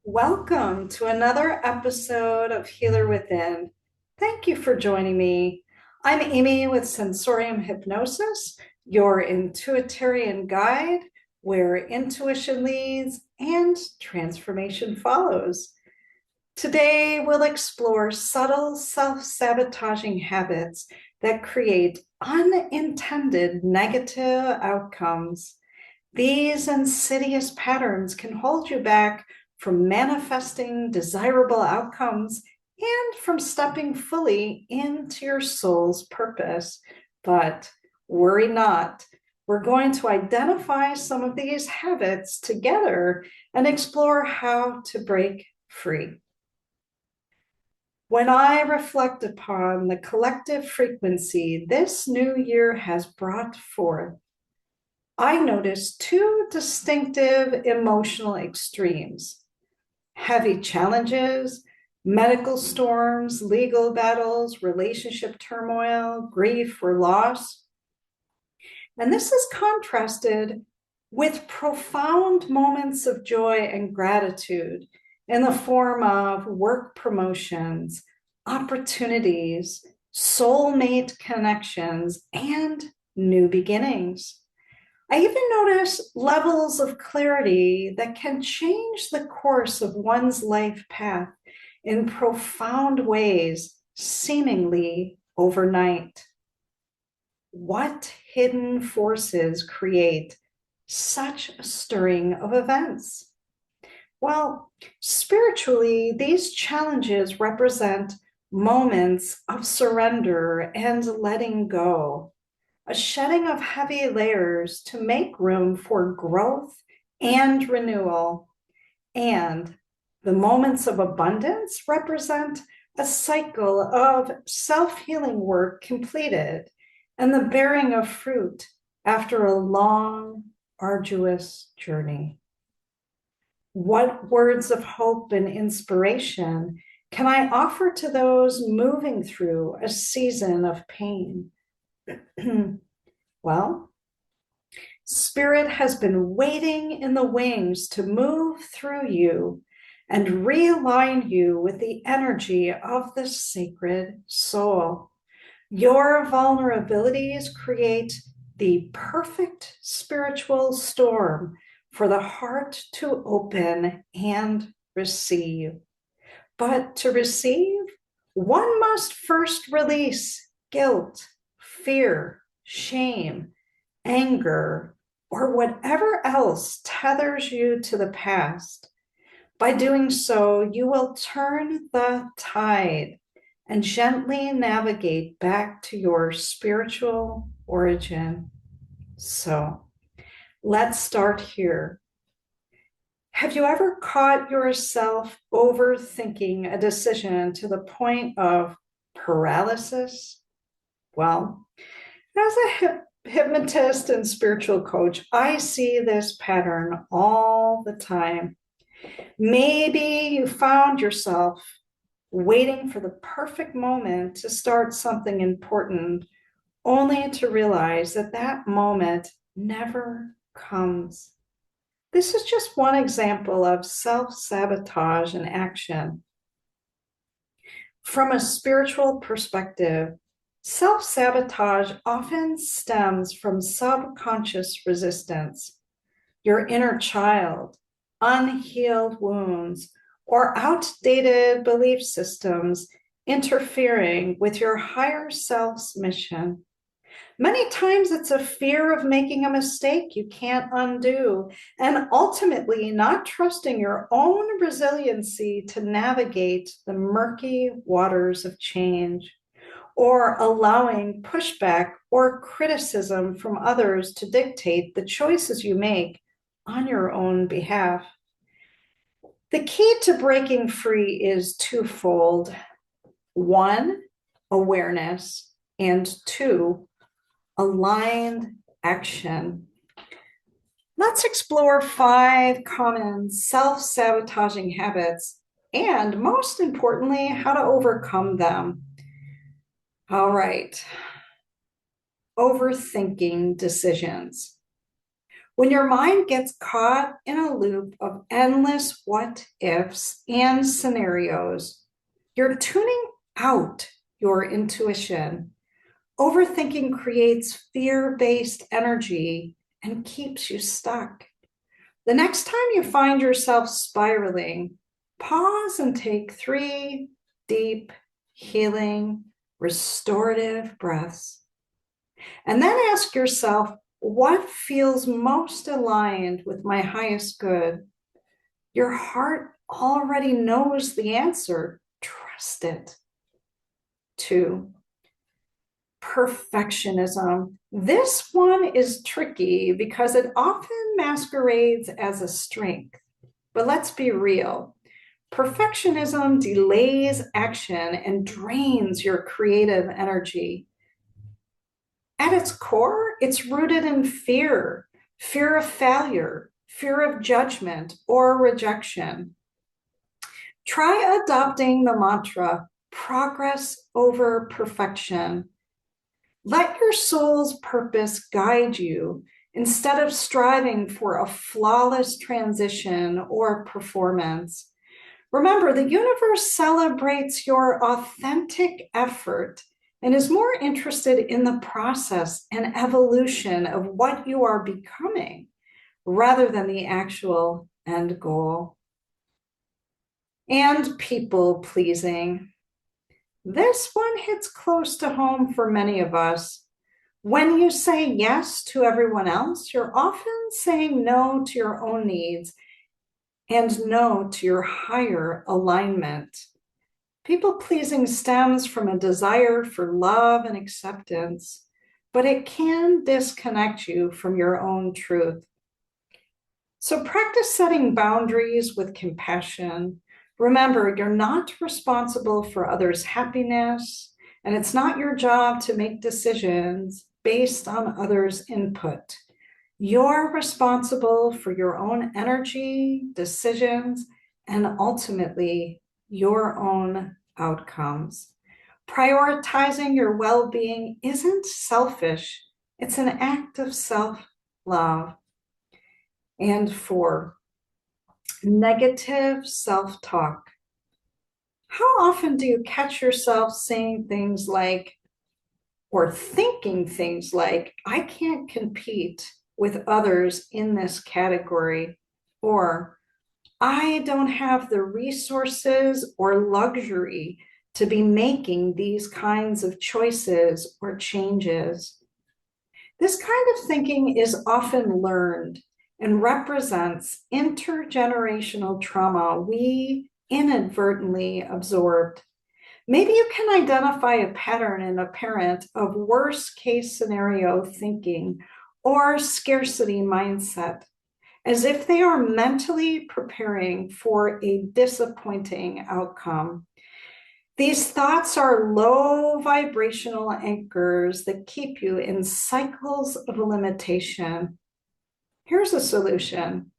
Welcome to another episode of Healer Within. Thank you for joining me. I'm Amy with Sensorium Hypnosis, your intuitarian guide where intuition leads and transformation follows. Today, we'll explore subtle self-sabotaging habits that create unintended negative outcomes. These insidious patterns can hold you back from manifesting desirable outcomes and from stepping fully into your soul's purpose. But worry not. We're going to identify some of these habits together and explore how to break free. When I reflect upon the collective frequency this new year has brought forth, I noticed two distinctive emotional extremes: heavy challenges, medical storms, legal battles, relationship turmoil, grief, or loss. And this is contrasted with profound moments of joy and gratitude in the form of work promotions, opportunities, soulmate connections, and new beginnings. I even notice levels of clarity that can change the course of one's life path in profound ways, seemingly overnight. What hidden forces create such a stirring of events? Well, spiritually, these challenges represent moments of surrender and letting go, a shedding of heavy layers to make room for growth and renewal. And the moments of abundance represent a cycle of self-healing work completed and the bearing of fruit after a long, arduous journey. What words of hope and inspiration can I offer to those moving through a season of pain? Well, Spirit has been waiting in the wings to move through you and realign you with the energy of the sacred soul. Your vulnerabilities create the perfect spiritual storm for the heart to open and receive. But to receive, one must first release guilt, fear, shame, anger, or whatever else tethers you to the past. By doing so, you will turn the tide and gently navigate back to your spiritual origin. So let's start here. Have you ever caught yourself overthinking a decision to the point of paralysis? Well, as a hypnotist and spiritual coach, I see this pattern all the time. Maybe you found yourself waiting for the perfect moment to start something important, only to realize that that moment never comes. This is just one example of self-sabotage in action. From a spiritual perspective, self-sabotage often stems from subconscious resistance, your inner child, unhealed wounds, or outdated belief systems interfering with your higher self's mission. Many times it's a fear of making a mistake you can't undo, and ultimately not trusting your own resiliency to navigate the murky waters of change, or allowing pushback or criticism from others to dictate the choices you make on your own behalf. The key to breaking free is twofold. One, awareness, and two, aligned action. Let's explore 5 common self-sabotaging habits and, most importantly, how to overcome them. All right. Overthinking decisions. When your mind gets caught in a loop of endless what ifs and scenarios, you're tuning out your intuition. Overthinking creates fear-based energy and keeps you stuck. The next time you find yourself spiraling, pause and take 3 deep, healing, restorative breaths. And then ask yourself, what feels most aligned with my highest good? Your heart already knows the answer. Trust it. 2, perfectionism. This one is tricky because it often masquerades as a strength. But let's be real. Perfectionism delays action and drains your creative energy. At its core, it's rooted in fear, fear of failure, fear of judgment or rejection. Try adopting the mantra, progress over perfection. Let your soul's purpose guide you instead of striving for a flawless transition or performance. Remember, the universe celebrates your authentic effort and is more interested in the process and evolution of what you are becoming rather than the actual end goal. And people pleasing. This one hits close to home for many of us. When you say yes to everyone else, you're often saying no to your own needs and no to your higher alignment. People pleasing stems from a desire for love and acceptance, but it can disconnect you from your own truth. So practice setting boundaries with compassion. Remember, you're not responsible for others' happiness, and it's not your job to make decisions based on others' input. You're responsible for your own energy, decisions, and ultimately your own outcomes. Prioritizing your well-being isn't selfish, it's an act of self-love. And 4, negative self-talk. How often do you catch yourself saying things like, or thinking things like, I can't compete with others in this category, or I don't have the resources or luxury to be making these kinds of choices or changes? This kind of thinking is often learned and represents intergenerational trauma we inadvertently absorbed. Maybe you can identify a pattern in a parent of worst case scenario thinking or scarcity mindset, as if they are mentally preparing for a disappointing outcome. These thoughts are low vibrational anchors that keep you in cycles of limitation. Here's a solution.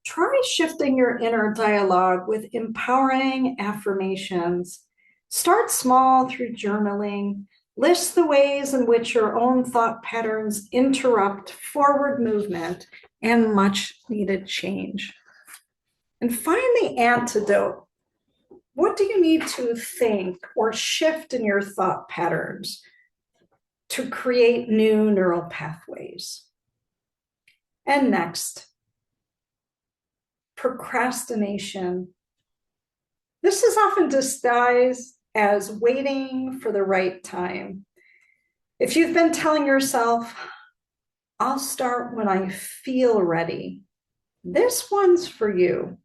Try shifting your inner dialogue with empowering affirmations. Start small through journaling. List the ways in which your own thought patterns interrupt forward movement and much needed change. And find the antidote. What do you need to think or shift in your thought patterns to create new neural pathways? And next, procrastination. This is often disguised as waiting for the right time. If you've been telling yourself, I'll start when I feel ready, this one's for you.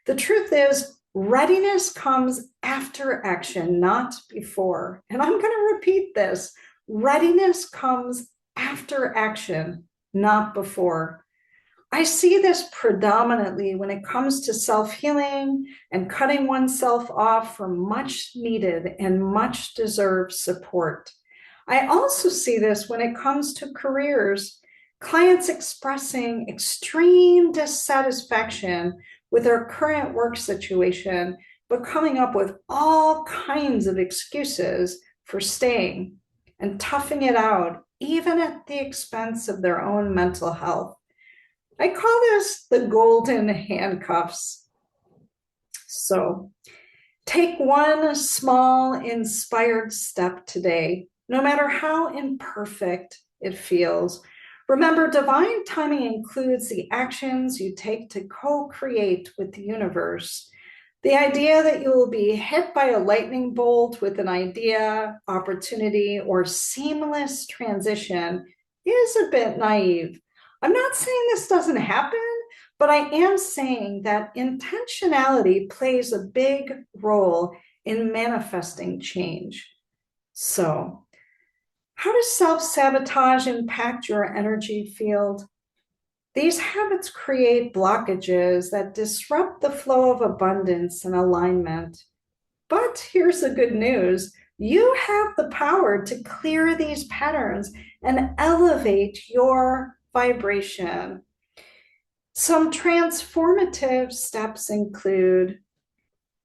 The truth is, readiness comes after action, not before. And I'm going to repeat this. Readiness comes after action, not before. I see this predominantly when it comes to self-healing and cutting oneself off from much needed and much deserved support. I also see this when it comes to careers, clients expressing extreme dissatisfaction with their current work situation, but coming up with all kinds of excuses for staying and toughing it out even at the expense of their own mental health. I call this the golden handcuffs. So take one small, inspired step today, no matter how imperfect it feels. Remember, divine timing includes the actions you take to co-create with the universe. The idea that you will be hit by a lightning bolt with an idea, opportunity, or seamless transition is a bit naive. I'm not saying this doesn't happen, but I am saying that intentionality plays a big role in manifesting change. So, how does self-sabotage impact your energy field? These habits create blockages that disrupt the flow of abundance and alignment. But here's the good news. You have the power to clear these patterns and elevate your vibration. Some transformative steps include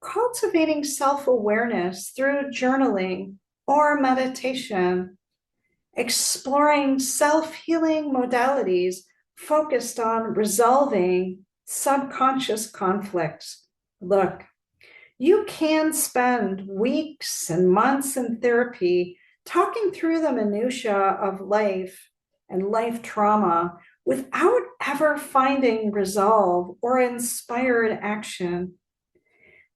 cultivating self-awareness through journaling or meditation, exploring self-healing modalities focused on resolving subconscious conflicts. Look, you can spend weeks and months in therapy talking through the minutiae of life and life trauma without ever finding resolve or inspired action.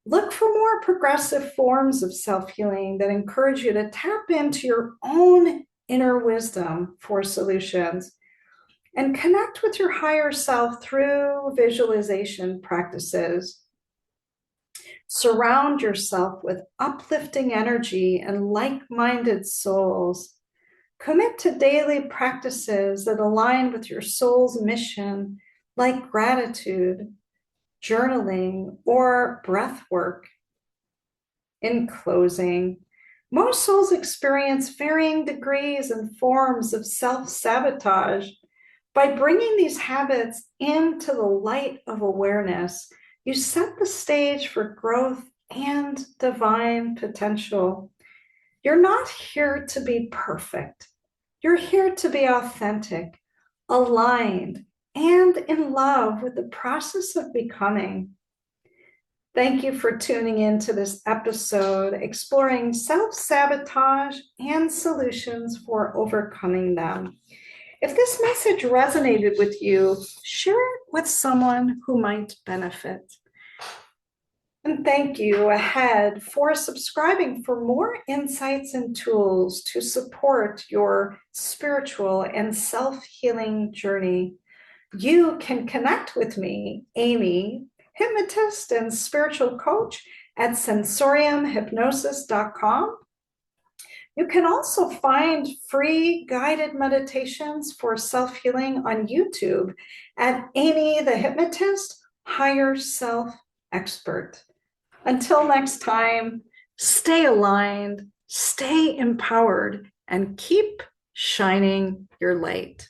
Look for more progressive forms of self-healing that encourage you to tap into your own inner wisdom for solutions and connect with your higher self through visualization practices. Surround yourself with uplifting energy and like-minded souls. Commit to daily practices that align with your soul's mission, like gratitude, journaling, or breath work. In closing, most souls experience varying degrees and forms of self-sabotage. By bringing these habits into the light of awareness, you set the stage for growth and divine potential. You're not here to be perfect. You're here to be authentic, aligned, and in love with the process of becoming. Thank you for tuning in to this episode exploring self-sabotage and solutions for overcoming them. If this message resonated with you, share it with someone who might benefit. And thank you ahead for subscribing for more insights and tools to support your spiritual and self-healing journey. You can connect with me, Amy, hypnotist and spiritual coach, at sensoriumhypnosis.com. You can also find free guided meditations for self-healing on YouTube at Amy the Hypnotist, Higher Self Expert. Until next time, stay aligned, stay empowered, and keep shining your light.